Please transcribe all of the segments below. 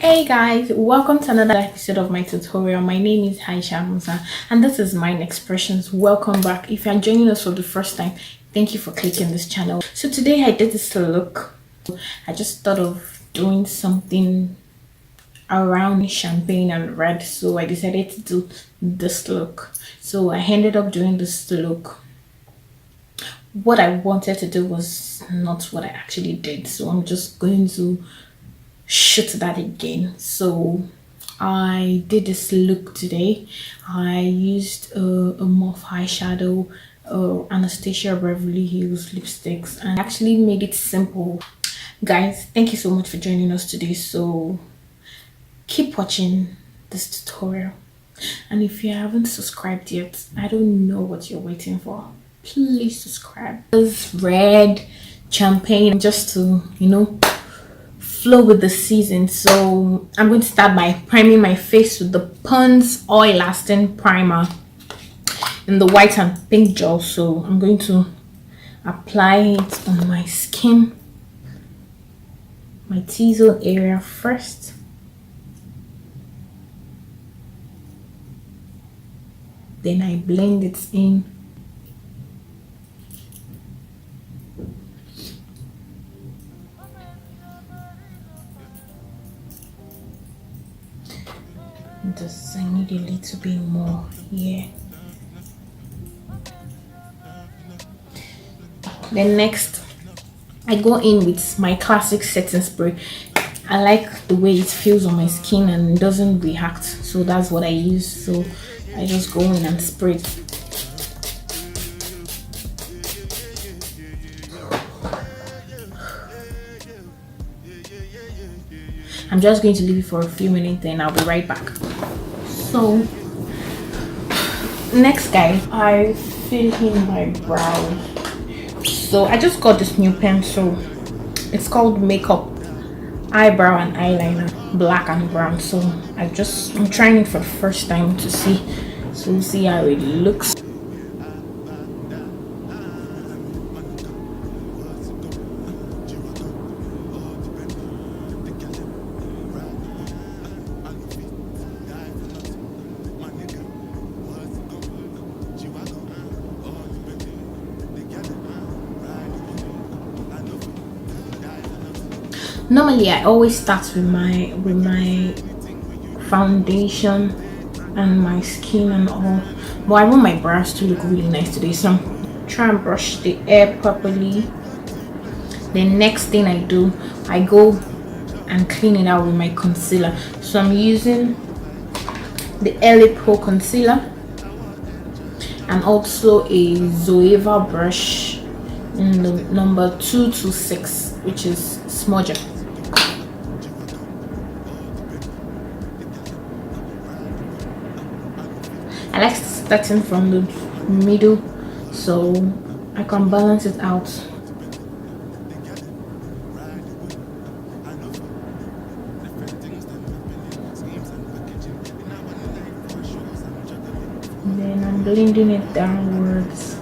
Hey guys, welcome to another episode of my tutorial. My name is Aisha and this is Mind Expressions. Welcome back. If you're joining us for the first time, thank you for clicking this channel. So today I did this look. I just thought of doing something around champagne and red, so I decided to do this look. So I ended up doing this look. What I wanted to do was not what I actually did, so I'm just going to shoot that again. So I did this look today. I used a MORPHE eyeshadow, Anastacia Beverly Hills lipsticks, and actually made it simple. Guys, thank you so much for joining us today. So keep watching this tutorial, and if you haven't subscribed yet, I don't know what you're waiting for. Please subscribe. This red champagne, just to flow with the season. So I'm going to start by priming my face with the Pond's Oil Lasting Primer in the white and pink gel. So I'm going to apply it on my skin, my T-zone area first. Then I blend it in. Just I need a little bit more here. Then next I go in with my classic setting spray. I like the way it feels on my skin and doesn't react, so that's what I use. So I just go in and spray it. I'm just going to leave it for a few minutes, then I'll be right back. So next, guys, I fill in my brows. So I just got this new pencil. It's called Makeup Eyebrow and Eyeliner, black and brown. So I'm trying it for the first time to see. So we'll see how it looks. Normally I always start with my foundation and my skin and all, but I want my brows to look really nice today, so I'm trying to brush the hair properly. The next thing I do, I go and clean it out with my concealer. So I'm using the LA Pro concealer and also a Zoeva brush in the number 226, which is smudger. I like starting from the middle so I can balance it out. Then I'm blending it downwards.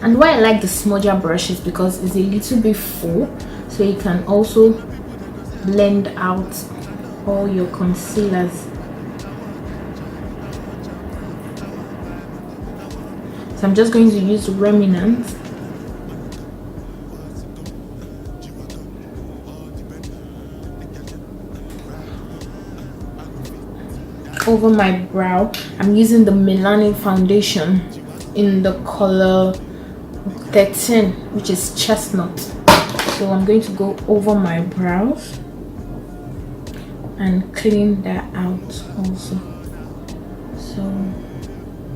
And why I like the smudger brush is because it's a little bit full, so you can also blend out all your concealers. So I'm just going to use remnant over my brow. I'm using the MILANI foundation in the color 13, which is Chestnut. So I'm going to go over my brows and clean that out also. So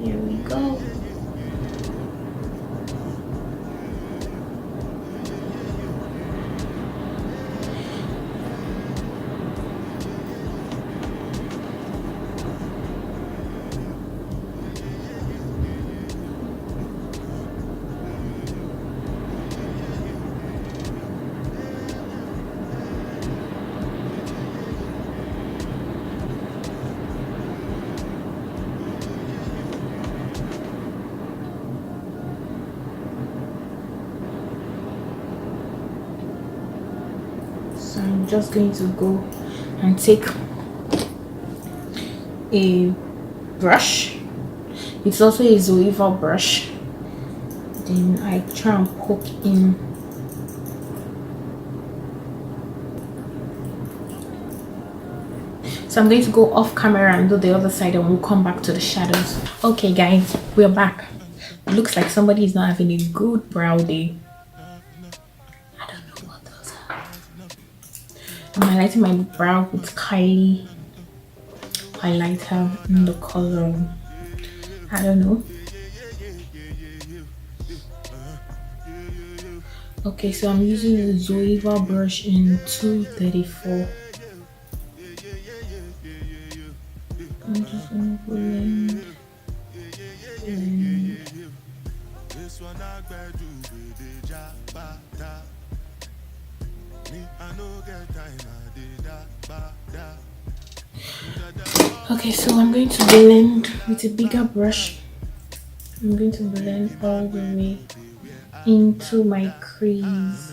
here we go. I'm just going to go and take a brush. It's also a Zoeva brush. Then I try and poke in so I'm going to go off camera and do the other side and we'll come back to the shadows. Okay guys, we're back. It looks like somebody is not having a good brow day. I don't know what those are. I'm highlighting my brow with KYLIE highlighter in the color, I don't know. Okay, so I'm using the Zoeva brush in 234. I'm just gonna blend. Okay, so I'm going to blend with a bigger brush. I'm going to blend all the way into my crease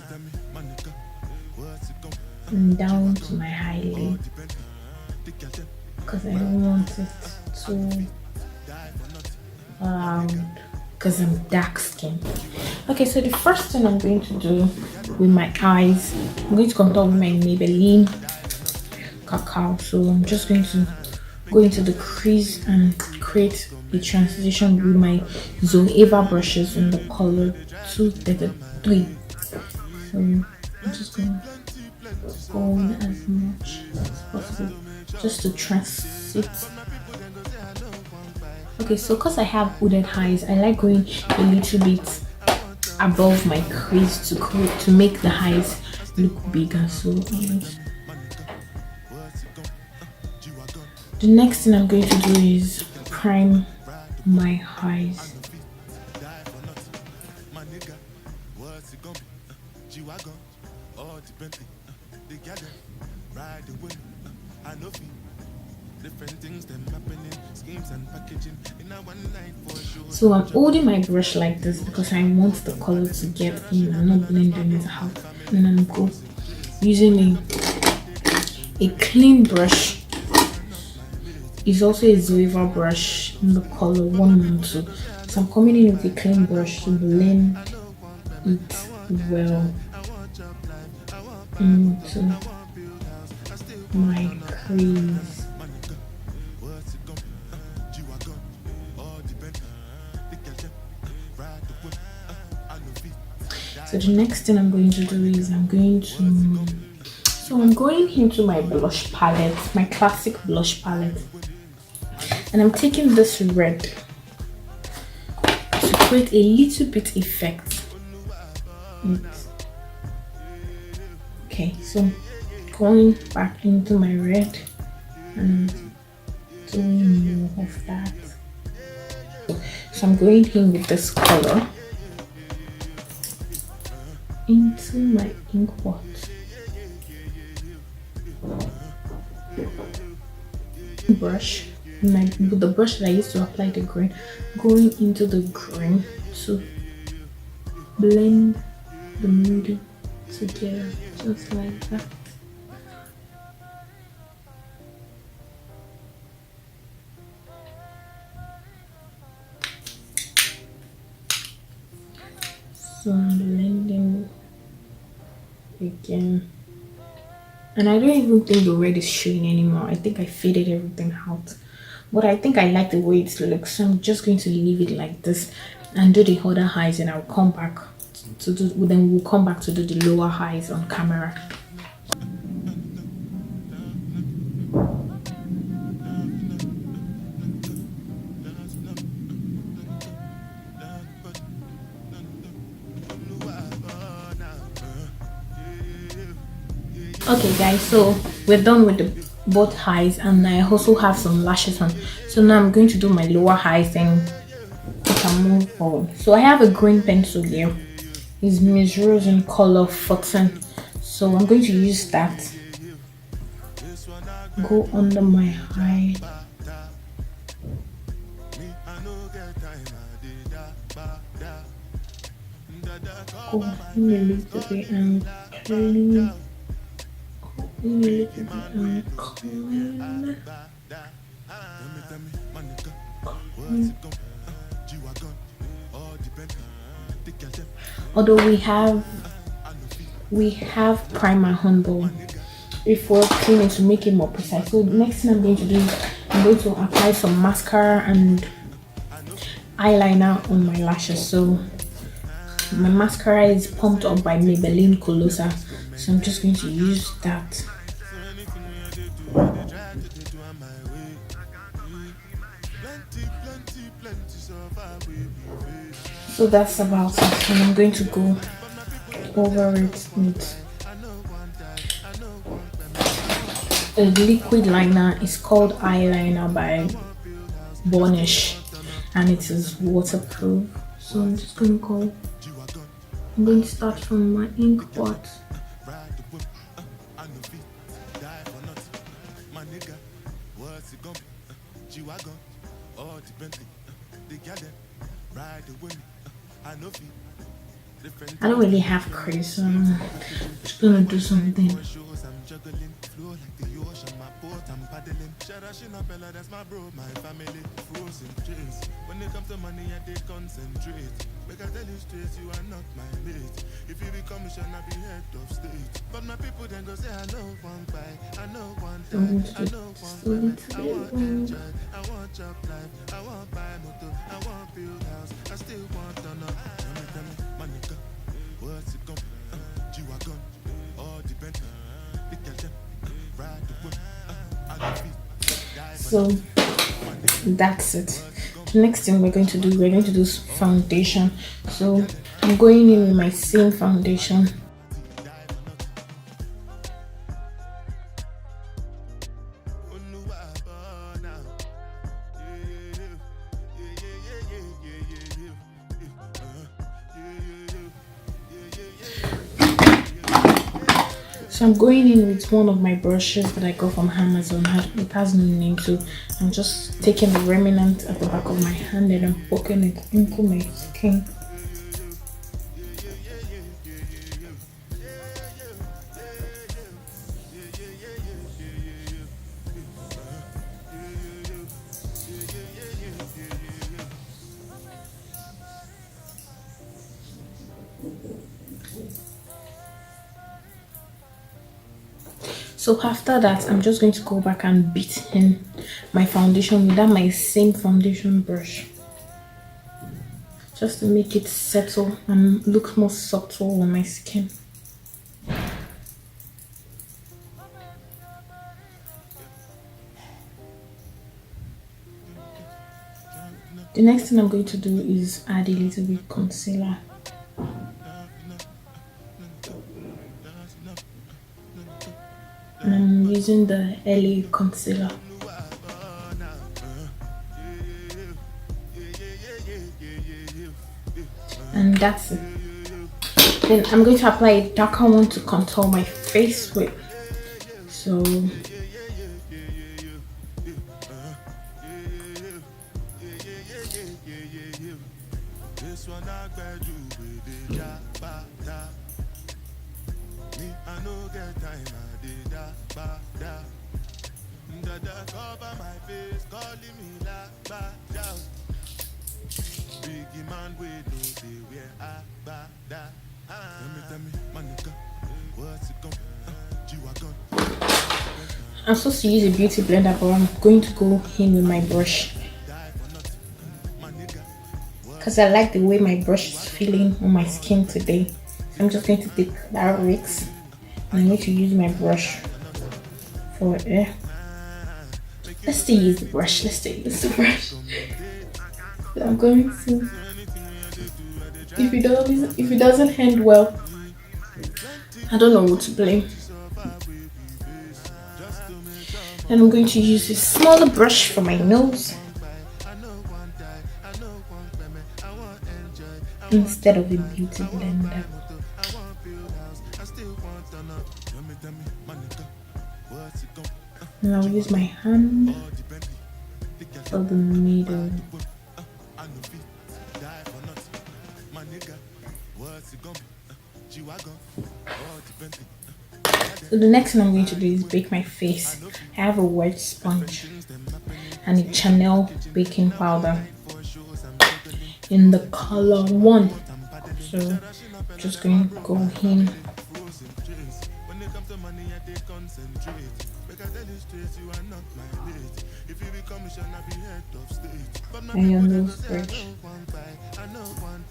and down to my eyelid because I don't want it too loud because I'm dark skinned. Okay, so the first thing I'm going to do with my eyes, I'm going to contour with my Maybelline Cacao. So I'm just going to go into the crease and create a transition with my Zoeva brushes in the color 233. So I'm just going to go in as much as possible just to transit. Okay, so because I have hooded eyes, I like going a little bit above my crease to make the eyes look bigger. So the next thing I'm going to do is prime my eyes. So I'm holding my brush like this because I want the color to get in and not blending it out. And I'm using a clean brush. It's also a Zoeva brush in the color 112. So I'm coming in with a clean brush to blend it well into my crease. So the next thing I'm going to do is I'm going into my blush palette, my classic blush palette, and I'm taking this red to create a little bit effect. Okay, so I'm going back into my red and doing more of that. So I'm going in with this color into my ink pot. Brush, with the brush that I used to apply the green, going into the green to blend the middle together, just like that. So I'm blending again, and I don't even think the red is showing anymore. I think I faded everything out, but I think I like the way it looks, so I'm just going to leave it like this and do the other eyes, and I'll come back to do, then we'll come back to do the lower eyes on camera. Okay guys, so we're done with both eyes, and I also have some lashes on. So now I'm going to do my lower eyes and we can move forward. So I have a green pencil here. It's Miss Rose in color 14. So I'm going to use that. Go under my eye. Go in a little bit and clean Really look at the coin. Although we have primer on, but if we're cleaning to make it more precise. So the next thing I'm going to do is I'm going to apply some mascara and eyeliner on my lashes. So my mascara is pumped up by Maybelline Colossa, so I'm just going to use that. So that's about it, and I'm going to go over it with a liquid liner. It's called eyeliner by BURNA, and it is waterproof. So I'm just going to start from my ink pot. I don't really have crease, so I'm just gonna do something. When it comes to money, I did concentrate. Because I tell you straight, you are not my mate. If you become, you shall not be head of state. But my people then go say, I know one buy, I know one time, I know one women, I want enjoy, I want job life, I want buy motor, I want build house, I still want to know. Tell me, my nigga, what's it gonna be? You are gone, all depend. The girl, ride the whip, I love it. So that's it. The next thing we're going to do foundation. So I'm going in with my same foundation. So I'm going in with one of my brushes that I got from Amazon. It has no name, so I'm just taking the remnant at the back of my hand and I'm poking it into my skin. So after that, I'm just going to go back and beat in my foundation with my same foundation brush, just to make it settle and look more subtle on my skin. The next thing I'm going to do is add a little bit of concealer. And I'm using the LA concealer. And that's it. Then I'm going to apply a darker one to contour my face with. So I'm supposed to use a beauty blender, but I'm going to go in with my brush because I like the way my brush is feeling on my skin today. So I'm just going to take that risk and I'm going to use my brush for it. Let's still use the brush. So I'm going to, if it doesn't end well, I don't know who to blame. And I'm going to use a smaller brush for my nose instead of a beauty blender. And I'll use my hand for the middle. So the next thing I'm going to do is bake my face. I have a wet sponge and a Chanel baking powder in the color 1. So just going to go in. And those bridge.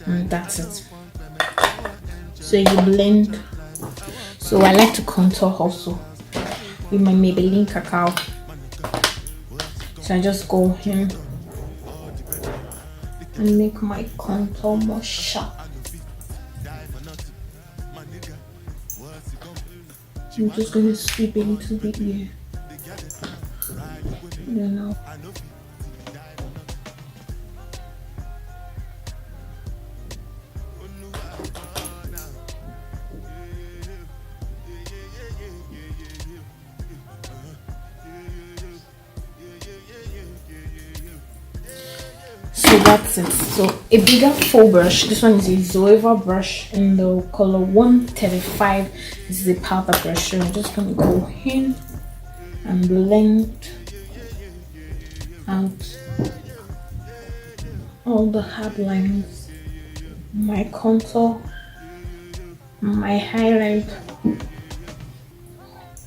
And that's it. So you blend. So I like to contour also with my Maybelline cacao. So I just go in and make my contour more sharp. I'm just going to sweep a little bit here. Then I'll so that's it. So a bigger full brush. This one is a Zoeva brush in the color 135. This is a powder brush. So I'm just gonna go in and blend out all the hard lines, my contour, my highlight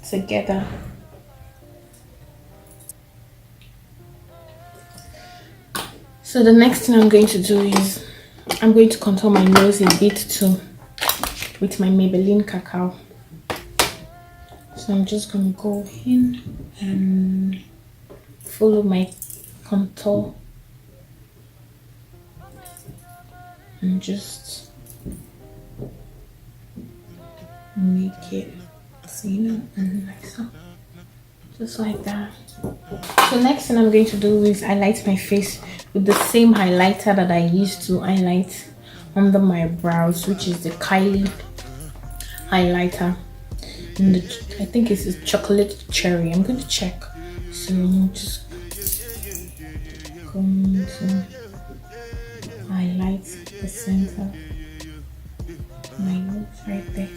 together. So the next thing I'm going to do is I'm going to contour my nose a bit too with my Maybelline cacao. So I'm just going to go in and follow my contour and just make it thinner and nicer, just like that. So next thing I'm going to do is highlight my face with the same highlighter that I used to highlight under my brows, which is the KYLIE highlighter. And I think it's a chocolate cherry. I'm going to check. So I'm just going to highlight the center of my nose right there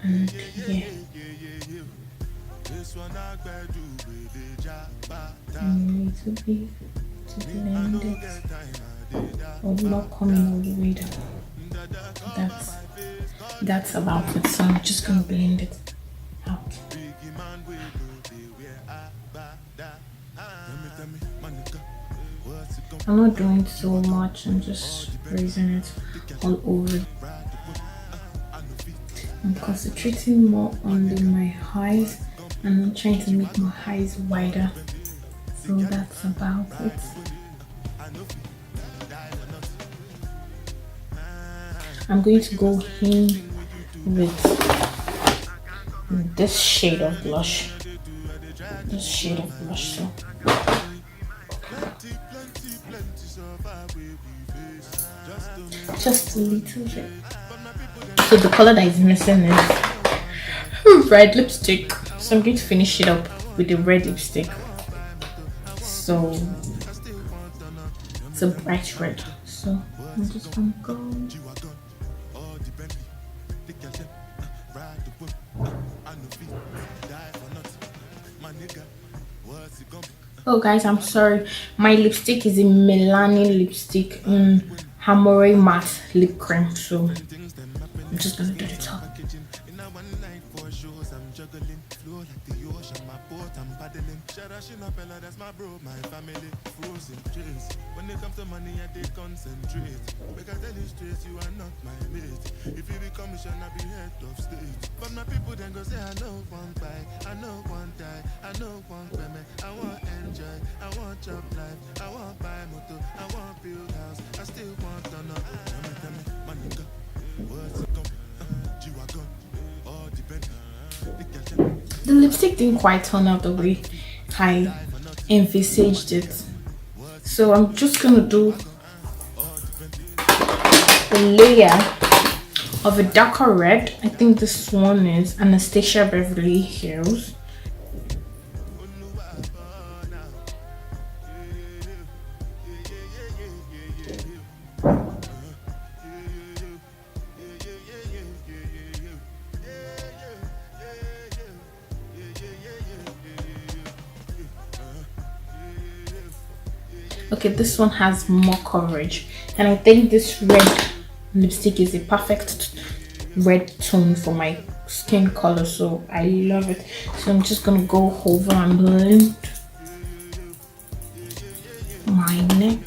and here. And a little bit to blend it, but not coming all the way down. That's about it. So I'm just gonna blend it out. I'm not doing so much. I'm just raising it all over. I'm concentrating more on my eyes and I'm trying to make my eyes wider. So that's about it. I'm going to go in with this shade of blush. So just a little bit. So the color that is missing is red lipstick. So I'm going to finish it up with the red lipstick. So it's a bright red. So I'm just gonna go. Oh guys, I'm sorry. My lipstick is a MILANI lipstick in Hamore Matte Lip Cream. So I'm just gonna do the top. That's my bro, my family, frozen dreams. When it comes to money, I did concentrate. Because I tell you straight, you are not my mate. If you become mission, I'll be head of state. But my people then go say, I know one buy, I know one die, I know one payment. I want enjoy, I want job life, I want buy motor, I want build house, I still want to know. Tell me, my nigga, what's it come? You are gone, all depend. The lipstick didn't quite turn out the way I envisaged it, so I'm just gonna do a layer of a darker red. I think this one is Anastacia Beverly Hills. Okay, this one has more coverage, and I think this red lipstick is a perfect red tone for my skin color, so I love it. So I'm just gonna go over and blend my neck.